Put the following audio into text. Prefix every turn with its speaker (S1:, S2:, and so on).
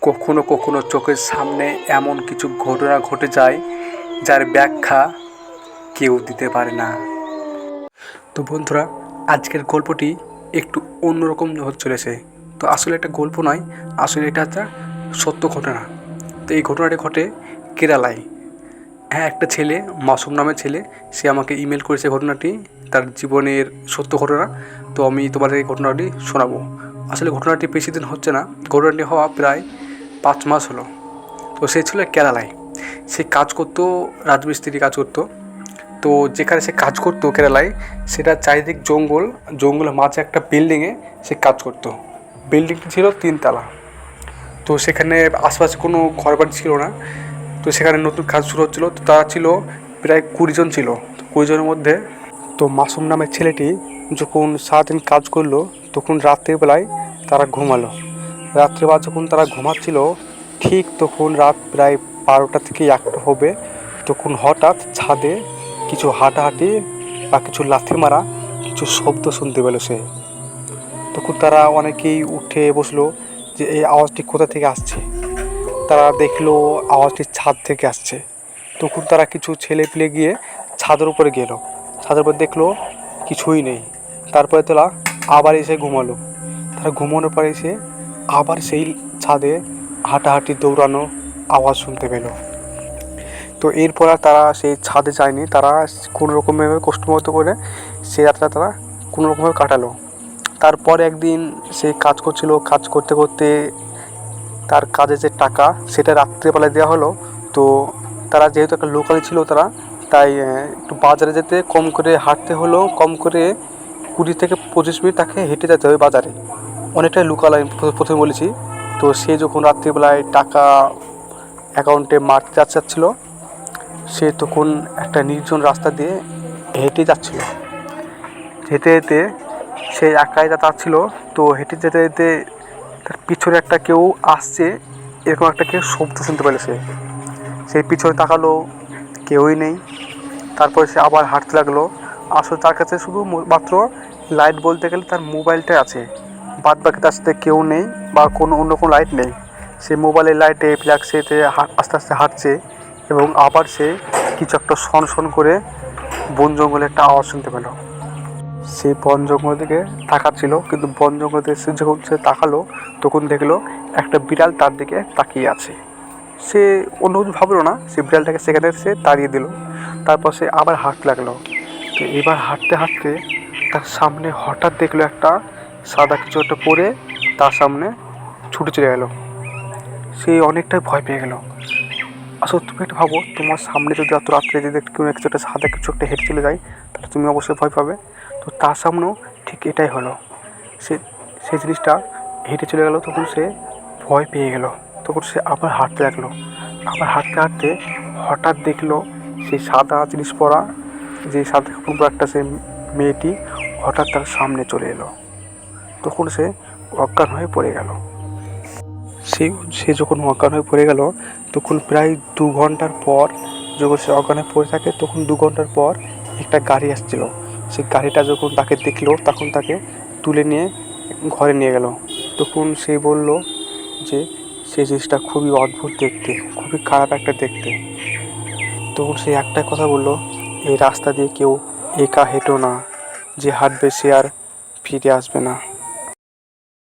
S1: কখনো কখনো চোখের সামনে এমন কিছু ঘটনা ঘটে যায় যার ব্যাখ্যা কেউ দিতে পারে না। তো বন্ধুরা, আজকের গল্পটি একটু অন্যরকম হতে চলেছে। তো আসলে এটা গল্প নয়, আসলে এটা একটা সত্য ঘটনা। তো এই ঘটনাটি ঘটে কেরালায়। হ্যাঁ, একটা ছেলে, মাসুম নামের ছেলে, সে আমাকে ইমেল করেছে ঘটনাটি, তার জীবনের সত্য ঘটনা। তো আমি তোমাদের এই ঘটনাটি শোনাবো। আসলে ঘটনাটি বেশি দিন হচ্ছে না, ঘটনাটি হওয়া প্রায় 5 মাস হলো। তো সে ছিল কেরালায়, সে কাজ করতো, রাজমিস্ত্রি কাজ করতো। তো যেখানে সে কাজ করতো কেরালায়, সেটা চারিদিক জঙ্গল, জঙ্গলের মাঝে একটা বিল্ডিংয়ে সে কাজ করতো। বিল্ডিংটি ছিল 3 তলা। তো সেখানে আশপাশে কোনো ঘরবাড়ি ছিল না। তো সেখানে নতুন কাজ শুরু হচ্ছিলো। তো তারা ছিল প্রায় 20 জন ছিল। তো 20 জনের মধ্যে তো মাসুম নামের ছেলেটি যখন সারাদিন কাজ করলো, তখন রাত্রিবেলায় তারা ঘুমালো। রাত্রিবেলা যখন তারা ঘুমাচ্ছিল, ঠিক তখন রাত প্রায় 12টা থেকে 1টা হবে, তখন হঠাৎ ছাদে কিছু হাঁটাহাঁটি বা কিছু লাথি মারা কিছু শব্দ শুনতে পেল সে। তখন তারা অনেকেই উঠে বসলো যে এই আওয়াজটি কোথা থেকে আসছে। তারা দেখলো আওয়াজটি ছাদ থেকে আসছে। তখন তারা কিছু ছেলে পেলে গিয়ে ছাদের উপরে গেল। ছাদের উপর দেখলো কিছুই নেই। তারপরে তারা আবার এসে ঘুমালো। তারা ঘুমানোর পরে এসে আবার সেই ছাদে হাঁটাহাঁটি দৌড়ানো আওয়াজ শুনতে পেল। তো এরপর আর তারা সেই ছাদে যায়নি। তারা কোনো রকমভাবে কষ্টমতো করে সেই রাতটা তারা কোনো রকমভাবে কাটালো। তারপর একদিন সে কাজ করছিল, কাজ করতে করতে তার কাজে যে টাকা সেটা রাত্রেবেলায় দেওয়া হলো। তো তারা যেহেতু একটা লোকাল ছিল, তারা তাই একটু বাজারে যেতে কম করে হাঁটতে হলো, কম করে 20 থেকে 25 মিনিট তাকে হেঁটে যেতে হবে বাজারে। অনেকটাই লোকাল, আমি প্রথমে বলেছি। তো সে যখন রাত্রিবেলায় টাকা অ্যাকাউন্টে মারতে যাচ্ছিল, সে তখন একটা নির্জন রাস্তা দিয়ে হেঁটে যাচ্ছিল। যেতে যেতে সে একাই যাচ্ছিল। তো হেঁটে যেতে যেতে তার পিছনে একটা কেউ আসছে, এরকম একটা কেউ শব্দ শুনতে পেল সে। সেই পিছনে তাকালো, কেউই নেই। তারপরে সে আবার হাঁটতে লাগলো। আসলে তার কাছে শুধু মাত্র লাইট বলতে গেলে তার মোবাইলটাই আছে, বাদ বাকি তার সাথে কেউ নেই বা কোনো অন্য কোনো লাইট নেই। সে মোবাইলের লাইটে ফ্ল্যাক্সিতে আস্তে আস্তে হাঁটছে এবং আবার সে কিছু একটা শন শন করে বন জঙ্গলে একটা আওয়াজ শুনতে পেল। সেই বন জঙ্গলের দিকে তাকাচ্ছিল, কিন্তু বন জঙ্গলে সে যখন সে তাকালো, তখন দেখলো একটা বিড়াল তার দিকে তাকিয়ে আছে। সে অন্য কিছু ভাবলো না, সে বিড়ালটাকে সেখানে সে তাড়িয়ে দিল। তারপর সে আবার হাঁটতে লাগলো। তো এবার হাঁটতে হাঁটতে তার সামনে হঠাৎ দেখলো একটা সাদা কিছু একটা পরে তার সামনে ছুটে চলে গেল। সে অনেকটাই ভয় পেয়ে গেল। আসলে তুমি একটা ভাবো, তোমার সামনে যদি এত রাত্রে যদি কোনো কিছু একটা সাদা কিছু একটা হেঁটে চলে যায়, তাহলে তুমি অবশ্যই ভয় পাবে। তো তার সামনেও ঠিক এটাই হলো। সে সেই জিনিসটা হেঁটে চলে গেল। তখন সে ভয় পেয়ে গেল। তখন সে আবার হাঁটতে লাগলো। আবার হাঁটতে হাঁটতে হঠাৎ দেখলো সেই সাদা জিনিস পরা, যে সাদা কাপড় পরা একটা সে মেয়েটি হঠাৎ তার সামনে চলে এলো। তখন সে অজ্ঞান হয়ে পড়ে গেল। সে যখন অজ্ঞান হয়ে পড়ে গেল, তখন প্রায় 2 ঘন্টার পর, যখন সে অজ্ঞান হয়ে পড়ে থাকে, তখন 2 ঘন্টার পর একটা গাড়ি আসছিল। সেই গাড়িটা যখন তাকে দেখলো, তখন তাকে তুলে নিয়ে ঘরে নিয়ে গেল। তখন সে বলল যে সেই জিনিসটা খুবই অদ্ভুত দেখতে, খুবই খারাপ একটা দেখতে। তখন সে একটাই কথা বলল, এই রাস্তা দিয়ে কেউ একা হেঁটো না, যে হাঁটবে সে আর ফিরে আসবে না।